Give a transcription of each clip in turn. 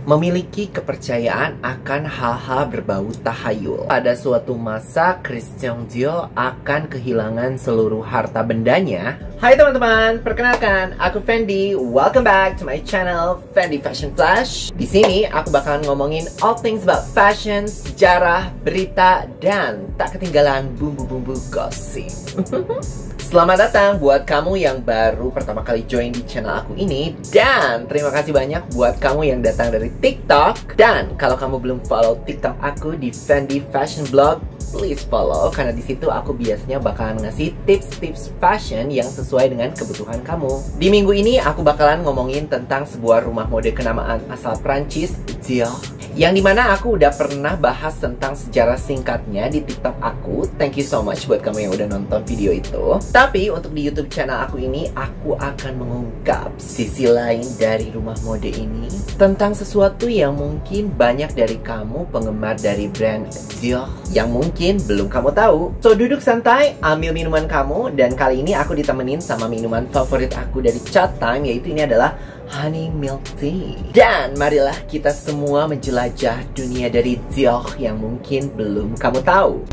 memiliki kepercayaan akan hal-hal berbau tahayul. Pada suatu masa, Christian Dior akan kehilangan seluruh harta bendanya. Hai teman-teman, perkenalkan, aku Fendi. Welcome back to my channel, Fendi Fashion Flash. Di sini aku bakalan ngomongin all things about fashion, sejarah, berita, dan tak ketinggalan bumbu-bumbu gosip. Selamat datang buat kamu yang baru pertama kali join di channel aku ini. Dan terima kasih banyak buat kamu yang datang dari TikTok. Dan kalau kamu belum follow TikTok aku di Fendi Fashion Blog, please follow. Karena di situ aku biasanya bakalan ngasih tips-tips fashion yang sesuai dengan kebutuhan kamu. Di minggu ini aku bakalan ngomongin tentang sebuah rumah mode kenamaan asal Prancis, Dior. Yang dimana aku udah pernah bahas tentang sejarah singkatnya di TikTok aku. Thank you so much buat kamu yang udah nonton video itu. Tapi untuk di YouTube channel aku ini, aku akan mengungkap sisi lain dari rumah mode ini, tentang sesuatu yang mungkin banyak dari kamu penggemar dari brand Dior yang mungkin belum kamu tahu. So duduk santai, ambil minuman kamu, dan kali ini aku ditemenin sama minuman favorit aku dari Chat Time, yaitu ini adalah Honey Milk Tea. Dan marilah kita semua menjelajah dunia dari Dior yang mungkin belum kamu tahu.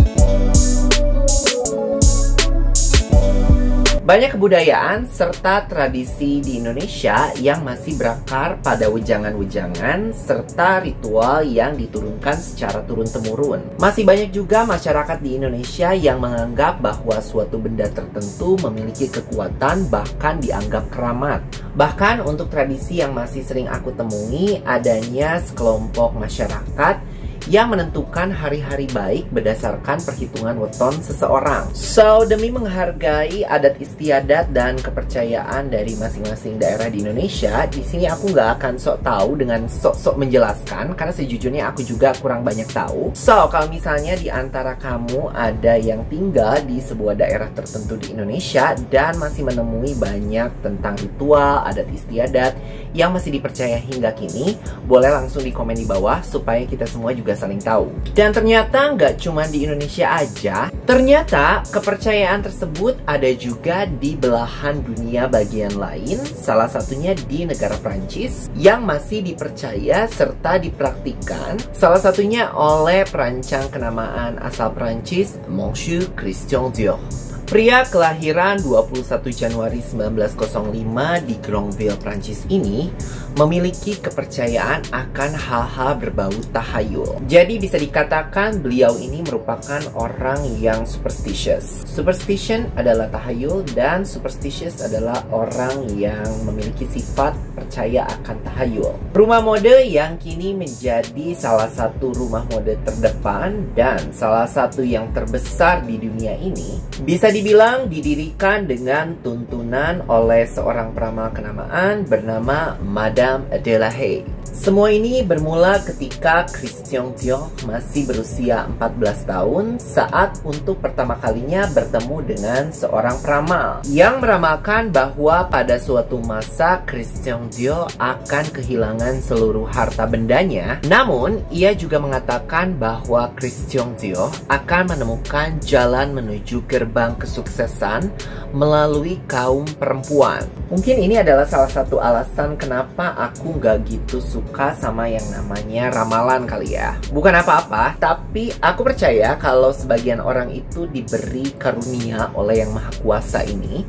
Banyak kebudayaan serta tradisi di Indonesia yang masih berakar pada wejangan-wejangan serta ritual yang diturunkan secara turun-temurun. Masih banyak juga masyarakat di Indonesia yang menganggap bahwa suatu benda tertentu memiliki kekuatan, bahkan dianggap keramat. Bahkan untuk tradisi yang masih sering aku temui, adanya sekelompok masyarakat yang menentukan hari-hari baik berdasarkan perhitungan weton seseorang. So, demi menghargai adat istiadat dan kepercayaan dari masing-masing daerah di Indonesia, di sini aku nggak akan sok tahu dengan sok-sok menjelaskan, karena sejujurnya aku juga kurang banyak tahu. So, kalau misalnya di antara kamu ada yang tinggal di sebuah daerah tertentu di Indonesia dan masih menemui banyak tentang ritual, adat istiadat yang masih dipercaya hingga kini, boleh langsung di komen di bawah supaya kita semua juga saling tahu. Dan ternyata nggak cuma di Indonesia aja, ternyata kepercayaan tersebut ada juga di belahan dunia bagian lain, salah satunya di negara Prancis yang masih dipercaya serta dipraktikkan, salah satunya oleh perancang kenamaan asal Prancis, Monsieur Christian Dior. Pria kelahiran 21 Januari 1905 di Gronville, Prancis ini memiliki kepercayaan akan hal-hal berbau tahayul. Jadi bisa dikatakan beliau ini merupakan orang yang superstitious. Superstition adalah tahayul dan superstitious adalah orang yang memiliki sifat percaya akan tahayul. Rumah mode yang kini menjadi salah satu rumah mode terdepan dan salah satu yang terbesar di dunia ini, bisa dibilang didirikan dengan tuntunan oleh seorang peramal kenamaan bernama Madame de la Haye. Semua ini bermula ketika Christian Dior masih berusia 14 tahun saat untuk pertama kalinya bertemu dengan seorang peramal yang meramalkan bahwa pada suatu masa Christian Dior akan kehilangan seluruh harta bendanya. Namun, ia juga mengatakan bahwa Christian Dior akan menemukan jalan menuju gerbang kesuksesan melalui kaum perempuan. Mungkin ini adalah salah satu alasan kenapa aku nggak gitu suka sama yang namanya ramalan kali ya. Bukan apa-apa, tapi aku percaya kalau sebagian orang itu diberi karunia oleh Yang Maha Kuasa ini,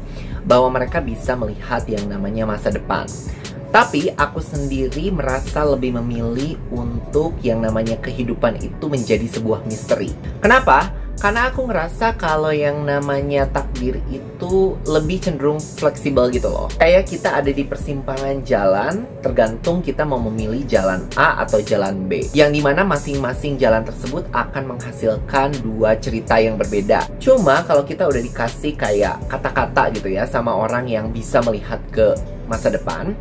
bahwa mereka bisa melihat yang namanya masa depan. Tapi aku sendiri merasa lebih memilih untuk yang namanya kehidupan itu menjadi sebuah misteri. Kenapa? Karena aku ngerasa kalau yang namanya takdir itu lebih cenderung fleksibel gitu loh. Kayak kita ada di persimpangan jalan, tergantung kita mau memilih jalan A atau jalan B, yang dimana masing-masing jalan tersebut akan menghasilkan dua cerita yang berbeda. Cuma kalau kita udah dikasih kayak kata-kata gitu ya sama orang yang bisa melihat ke masa depan,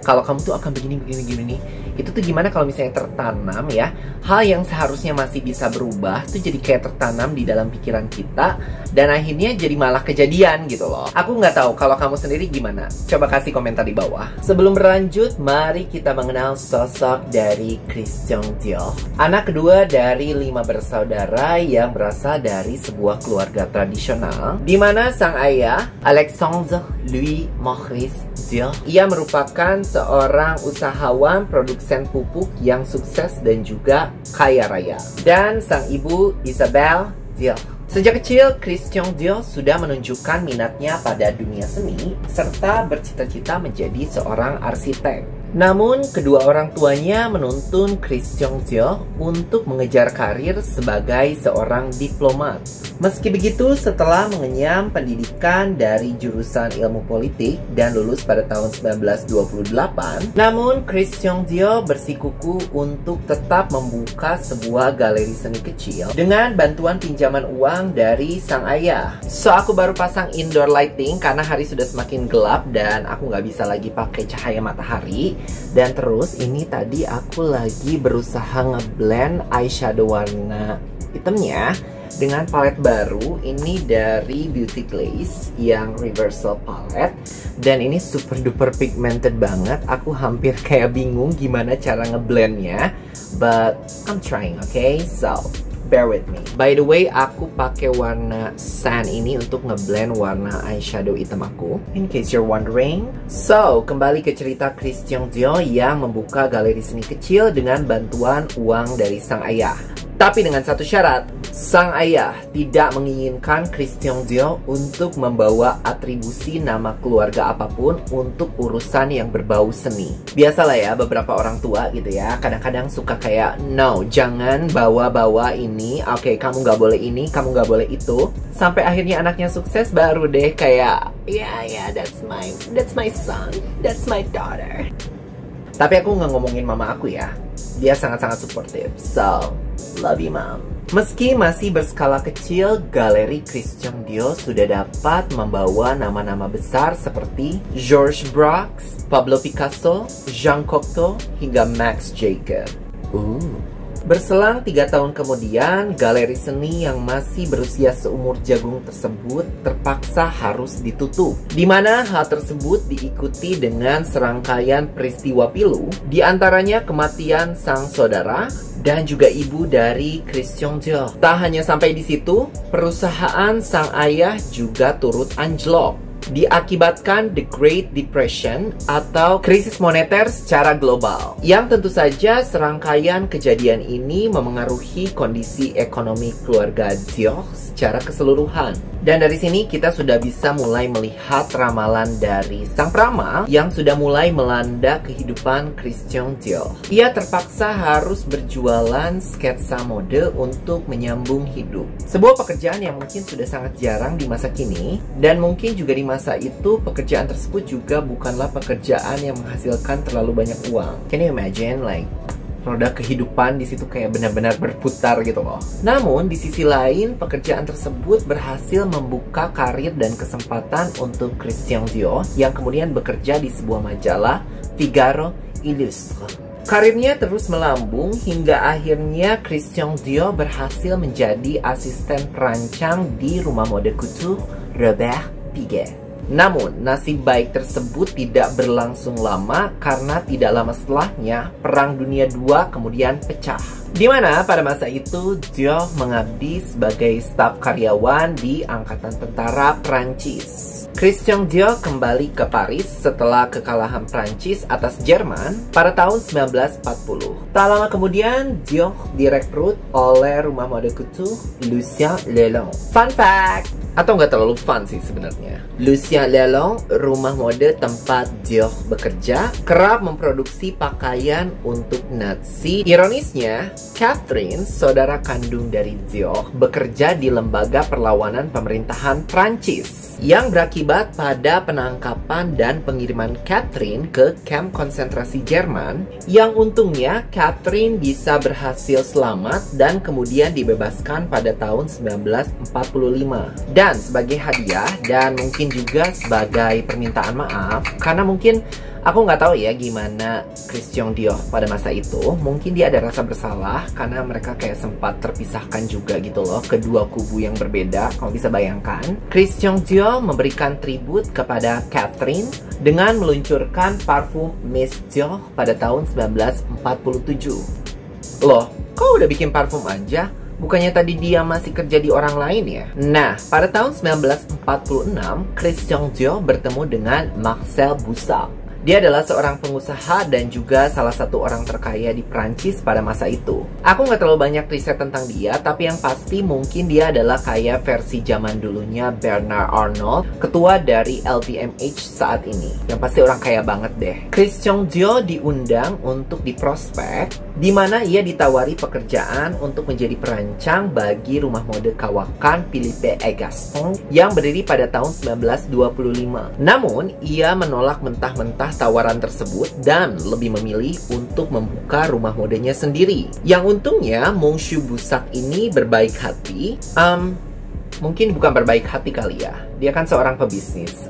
kalau kamu tuh akan begini, itu tuh gimana kalau misalnya tertanam ya, hal yang seharusnya masih bisa berubah tuh jadi kayak tertanam di dalam pikiran kita, dan akhirnya jadi malah kejadian gitu loh. Aku nggak tahu kalau kamu sendiri gimana, coba kasih komentar di bawah. Sebelum berlanjut, mari kita mengenal sosok dari Christian Dior, anak kedua dari 5 bersaudara yang berasal dari sebuah keluarga tradisional, di mana sang ayah Alexandre Louis Maurice Dior. Ia merupakan seorang usahawan produsen pupuk yang sukses dan juga kaya raya. Dan sang ibu Isabelle Dior. Sejak kecil, Christian Dior sudah menunjukkan minatnya pada dunia seni serta bercita-cita menjadi seorang arsitek. Namun, kedua orang tuanya menuntun Christian Dior untuk mengejar karir sebagai seorang diplomat. Meski begitu, setelah mengenyam pendidikan dari jurusan ilmu politik dan lulus pada tahun 1928, namun Christian Dior bersikuku untuk tetap membuka sebuah galeri seni kecil dengan bantuan pinjaman uang dari sang ayah. So, aku baru pasang indoor lighting karena hari sudah semakin gelap dan aku nggak bisa lagi pakai cahaya matahari. Dan terus ini tadi aku lagi berusaha ngeblend eyeshadow warna hitamnya dengan palette baru. Ini dari Beauty Glaze yang reversal palette. Dan ini super duper pigmented banget. Aku hampir kayak bingung gimana cara ngeblendnya. But I'm trying, okay? So, bear with me. By the way, aku pakai warna sand ini untuk ngeblend warna eyeshadow hitam aku. In case you're wondering. So, kembali ke cerita Christian Dior yang membuka galeri seni kecil dengan bantuan uang dari sang ayah. Tapi dengan satu syarat, sang ayah tidak menginginkan Christian Dior untuk membawa atribusi nama keluarga apapun untuk urusan yang berbau seni. Biasalah ya, beberapa orang tua gitu ya, kadang-kadang suka kayak, no, jangan bawa-bawa ini, oke, kamu nggak boleh ini, kamu nggak boleh itu. Sampai akhirnya anaknya sukses, baru deh kayak, yeah, that's my son, that's my daughter. Tapi aku nggak ngomongin mama aku ya, dia sangat-sangat supportive. So, love you mom. Meski masih berskala kecil, galeri Christian Dior sudah dapat membawa nama-nama besar seperti Georges Braque, Pablo Picasso, Jean Cocteau, hingga Max Jacob. Berselang 3 tahun kemudian, galeri seni yang masih berusia seumur jagung tersebut terpaksa harus ditutup. Di mana hal tersebut diikuti dengan serangkaian peristiwa pilu, di antaranya kematian sang saudara dan juga ibu dari Christian Dior. Tak hanya sampai di situ, perusahaan sang ayah juga turut anjlok. Diakibatkan The Great Depression atau krisis moneter secara global. Yang tentu saja serangkaian kejadian ini memengaruhi kondisi ekonomi keluarga Dior secara keseluruhan. Dan dari sini kita sudah bisa mulai melihat ramalan dari sang peramal yang sudah mulai melanda kehidupan Christian Dior. Ia terpaksa harus berjualan sketsa mode untuk menyambung hidup. Sebuah pekerjaan yang mungkin sudah sangat jarang di masa kini, dan mungkin juga di masa itu pekerjaan tersebut juga bukanlah pekerjaan yang menghasilkan terlalu banyak uang. Can you imagine like roda kehidupan di situ kayak benar-benar berputar gitu loh. Namun di sisi lain pekerjaan tersebut berhasil membuka karir dan kesempatan untuk Christian Dior yang kemudian bekerja di sebuah majalah Figaro Illustre. Karirnya terus melambung hingga akhirnya Christian Dior berhasil menjadi asisten perancang di rumah mode couture Robert Piguet. Namun, nasib baik tersebut tidak berlangsung lama karena tidak lama setelahnya Perang Dunia II kemudian pecah. Di mana pada masa itu Dior mengabdi sebagai staf karyawan di Angkatan Tentara Prancis. Christian Dior kembali ke Paris setelah kekalahan Prancis atas Jerman pada tahun 1940. Tak lama kemudian, Dior direkrut oleh rumah mode couture Lucien Lelong. Fun fact! Atau nggak terlalu fun sih sebenarnya. Lucien Lelong, rumah mode tempat Dior bekerja, kerap memproduksi pakaian untuk Nazi. Ironisnya, Catherine, saudara kandung dari Dior, bekerja di lembaga perlawanan pemerintahan Prancis yang berakibat pada penangkapan dan pengiriman Catherine ke kamp konsentrasi Jerman, yang untungnya Catherine bisa berhasil selamat dan kemudian dibebaskan pada tahun 1945. Dan sebagai hadiah dan mungkin juga sebagai permintaan maaf, karena mungkin aku nggak tahu ya gimana Christian Dior pada masa itu. Mungkin dia ada rasa bersalah karena mereka kayak sempat terpisahkan juga gitu loh, kedua kubu yang berbeda. Kamu bisa bayangkan, Christian Dior memberikan tribut kepada Catherine dengan meluncurkan parfum Miss Dior pada tahun 1947. Loh, kau udah bikin parfum aja? Bukannya tadi dia masih kerja di orang lain ya? Nah, pada tahun 1946, Christian Dior bertemu dengan Marcel Boussac. Dia adalah seorang pengusaha dan juga salah satu orang terkaya di Prancis pada masa itu. Aku nggak terlalu banyak riset tentang dia, tapi yang pasti mungkin dia adalah kayak versi zaman dulunya Bernard Arnault, ketua dari LVMH saat ini. Yang pasti orang kaya banget deh. Christian Dior diundang untuk diprospek, di mana ia ditawari pekerjaan untuk menjadi perancang bagi rumah mode kawakan Philippe et Gaston yang berdiri pada tahun 1925. Namun, ia menolak mentah-mentah tawaran tersebut dan lebih memilih untuk membuka rumah modenya sendiri. Yang untungnya, Monsieur Boussac ini berbaik hati. Mungkin bukan berbaik hati kali ya. Dia kan seorang pebisnis.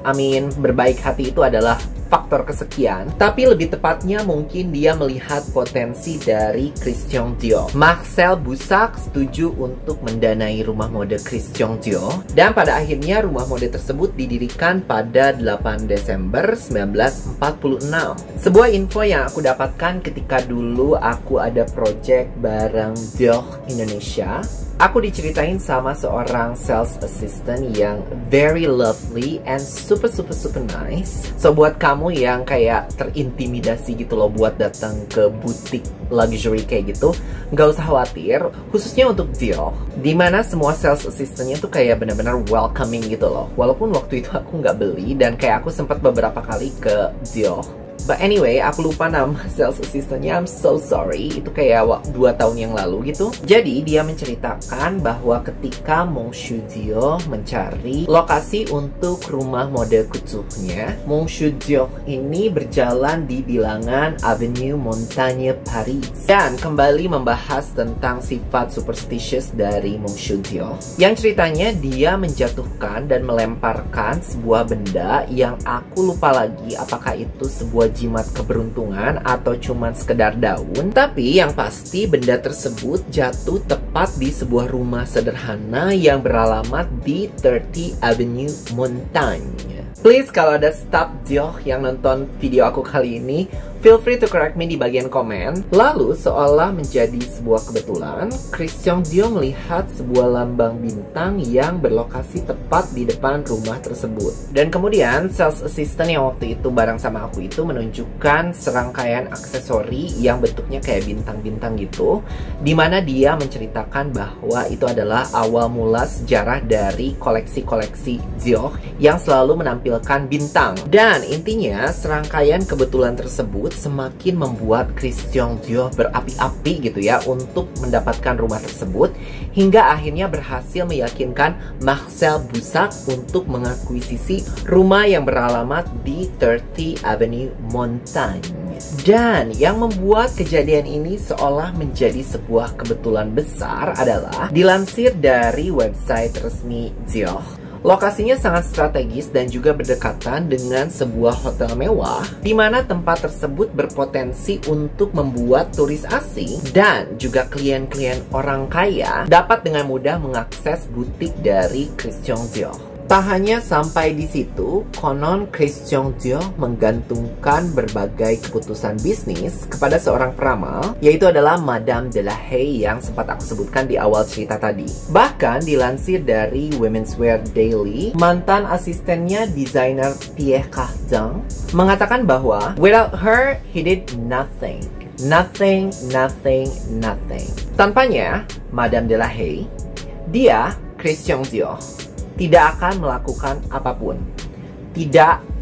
Berbaik hati itu adalah faktor kesekian, tapi lebih tepatnya mungkin dia melihat potensi dari Christian Dior. Marcel Boussac setuju untuk mendanai rumah mode Christian Dior, dan pada akhirnya rumah mode tersebut didirikan pada 8 Desember 1946. Sebuah info yang aku dapatkan ketika dulu aku ada project bareng Dior Indonesia. Aku diceritain sama seorang sales assistant yang very lovely and super nice. So buat kamu yang kayak terintimidasi gitu loh buat datang ke butik luxury kayak gitu, nggak usah khawatir. Khususnya untuk Dior, dimana semua sales assistantnya tuh kayak benar-benar welcoming gitu loh. Walaupun waktu itu aku nggak beli dan kayak aku sempat beberapa kali ke Dior. But anyway, aku lupa nama sales assistantnya. I'm so sorry. Itu kayak 2 tahun yang lalu gitu. Jadi dia menceritakan bahwa ketika Monsieur Dior mencari lokasi untuk rumah mode couture-nya, Monsieur Dior ini berjalan di bilangan Avenue Montaigne Paris dan kembali membahas tentang sifat superstitious dari Monsieur Dior, yang ceritanya dia menjatuhkan dan melemparkan sebuah benda yang aku lupa lagi apakah itu sebuah jimat keberuntungan atau cuman sekedar daun. Tapi yang pasti benda tersebut jatuh tepat di sebuah rumah sederhana yang beralamat di 30 Avenue Montaigne. Please kalau ada staff Dior yang nonton video aku kali ini, feel free to correct me di bagian komen. Lalu seolah menjadi sebuah kebetulan, Christian Dior melihat sebuah lambang bintang yang berlokasi tepat di depan rumah tersebut. Dan kemudian sales assistant yang waktu itu bareng sama aku itu menunjukkan serangkaian aksesori yang bentuknya kayak bintang-bintang gitu, dimana dia menceritakan bahwa itu adalah awal mula sejarah dari koleksi-koleksi Dior yang selalu menampilkan bintang. Dan intinya serangkaian kebetulan tersebut semakin membuat Christian Dior berapi-api gitu ya untuk mendapatkan rumah tersebut, hingga akhirnya berhasil meyakinkan Marcel Boussac untuk mengakuisisi rumah yang beralamat di 30 Avenue Montaigne. Dan yang membuat kejadian ini seolah menjadi sebuah kebetulan besar adalah dilansir dari website resmi Dior. Lokasinya sangat strategis dan juga berdekatan dengan sebuah hotel mewah, di mana tempat tersebut berpotensi untuk membuat turis asing dan juga klien-klien orang kaya dapat dengan mudah mengakses butik dari Christian Dior. Tak hanya sampai di situ, konon Christian Dior menggantungkan berbagai keputusan bisnis kepada seorang peramal, yaitu adalah Madame de la Haye yang sempat aku sebutkan di awal cerita tadi. Bahkan dilansir dari Women's Wear Daily, mantan asistennya desainer Pierre Cardin mengatakan bahwa without her, he did nothing. Nothing. Tanpanya, Madame de la Haye, dia, Christian Dior, tidak akan melakukan apapun. Tidak.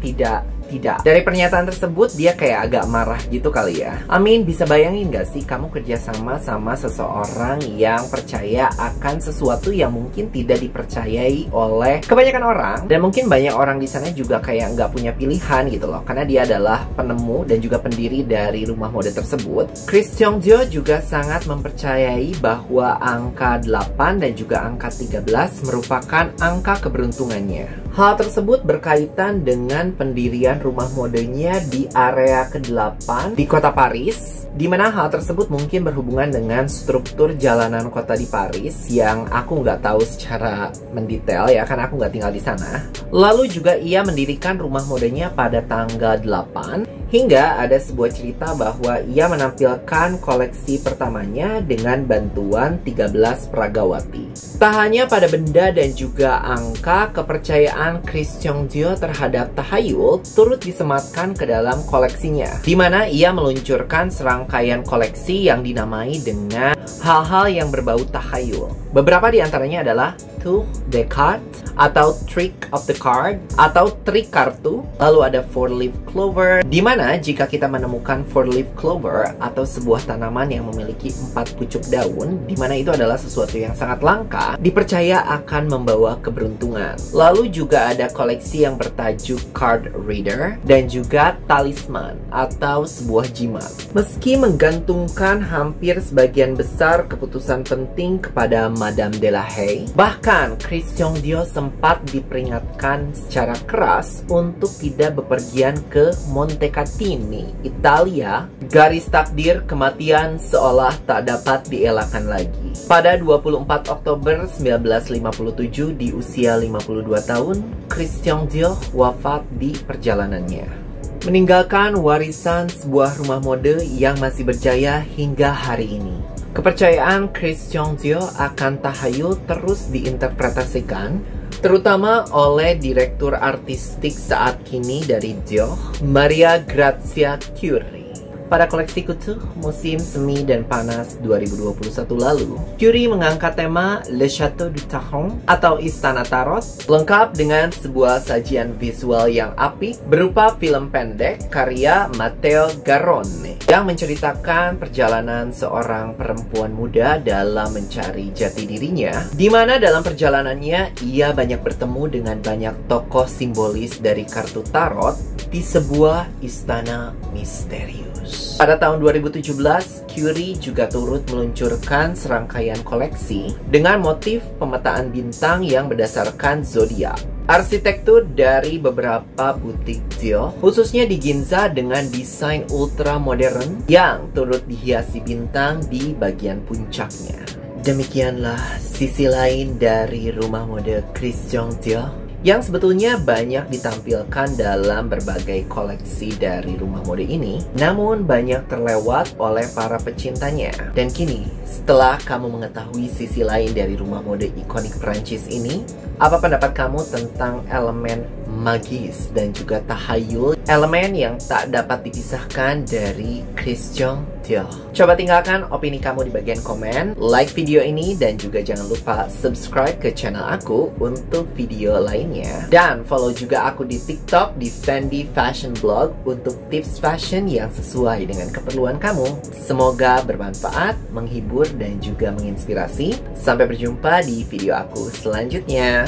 Dari pernyataan tersebut dia kayak agak marah gitu kali ya. Bisa bayangin gak sih kamu kerjasama sama seseorang yang percaya akan sesuatu yang mungkin tidak dipercayai oleh kebanyakan orang, dan mungkin banyak orang di sana juga kayak nggak punya pilihan gitu loh, karena dia adalah penemu dan juga pendiri dari rumah mode tersebut. Christian Dior juga sangat mempercayai bahwa angka 8 dan juga angka 13 merupakan angka keberuntungannya. Hal tersebut berkaitan dengan pendirian rumah modenya di area ke-8 di kota Paris, di mana hal tersebut mungkin berhubungan dengan struktur jalanan kota di Paris yang aku nggak tahu secara mendetail ya, karena aku nggak tinggal di sana. Lalu juga ia mendirikan rumah modenya pada tanggal 8 Hingga ada sebuah cerita bahwa ia menampilkan koleksi pertamanya dengan bantuan 13 peragawati. Tak hanya pada benda dan juga angka, kepercayaan Christian Dior terhadap tahayul turut disematkan ke dalam koleksinya, di mana ia meluncurkan serangkaian koleksi yang dinamai dengan hal-hal yang berbau tahayul. Beberapa di antaranya adalah Tour de Cartes atau Trick of the Card atau trik kartu. Lalu ada four-leaf clover, di mana jika kita menemukan four-leaf clover atau sebuah tanaman yang memiliki 4 pucuk daun, di mana itu adalah sesuatu yang sangat langka, dipercaya akan membawa keberuntungan. Lalu juga ada koleksi yang bertajuk Card Reader dan juga talisman atau sebuah jimat. Meski menggantungkan hampir sebagian besar keputusan penting kepada Madame de la Haye, bahkan Christian Dior sempat diperingatkan secara keras untuk tidak bepergian ke Montecatini, Italia. Garis takdir kematian seolah tak dapat dielakkan lagi. Pada 24 Oktober 1957 di usia 52 tahun, Christian Dior wafat di perjalanannya, meninggalkan warisan sebuah rumah mode yang masih berjaya hingga hari ini. Kepercayaan Christian Dior akan tahayul terus diinterpretasikan, terutama oleh direktur artistik saat kini dari Dior, Maria Grazia Chiuri. Pada koleksi Couture musim semi dan panas 2021 lalu, Chiuri mengangkat tema Le Château du Tarot atau Istana Tarot, lengkap dengan sebuah sajian visual yang apik berupa film pendek karya Matteo Garrone yang menceritakan perjalanan seorang perempuan muda dalam mencari jati dirinya, di mana dalam perjalanannya ia banyak bertemu dengan banyak tokoh simbolis dari kartu tarot di sebuah istana misterius. Pada tahun 2017, Chiuri juga turut meluncurkan serangkaian koleksi dengan motif pemetaan bintang yang berdasarkan zodiak. Arsitektur dari beberapa butik Dior, khususnya di Ginza, dengan desain ultra modern yang turut dihiasi bintang di bagian puncaknya. Demikianlah sisi lain dari rumah mode Christian Dior yang sebetulnya banyak ditampilkan dalam berbagai koleksi dari rumah mode ini, namun banyak terlewat oleh para pecintanya. Dan kini, setelah kamu mengetahui sisi lain dari rumah mode ikonik Prancis ini, apa pendapat kamu tentang elemen magis dan juga tahayul, elemen yang tak dapat dipisahkan dari Christian Dior? Coba tinggalkan opini kamu di bagian komen, like video ini, dan juga jangan lupa subscribe ke channel aku untuk video lainnya. Dan follow juga aku di TikTok di Fendi Fashion Blog untuk tips fashion yang sesuai dengan keperluan kamu. Semoga bermanfaat, menghibur, dan juga menginspirasi. Sampai berjumpa di video aku selanjutnya.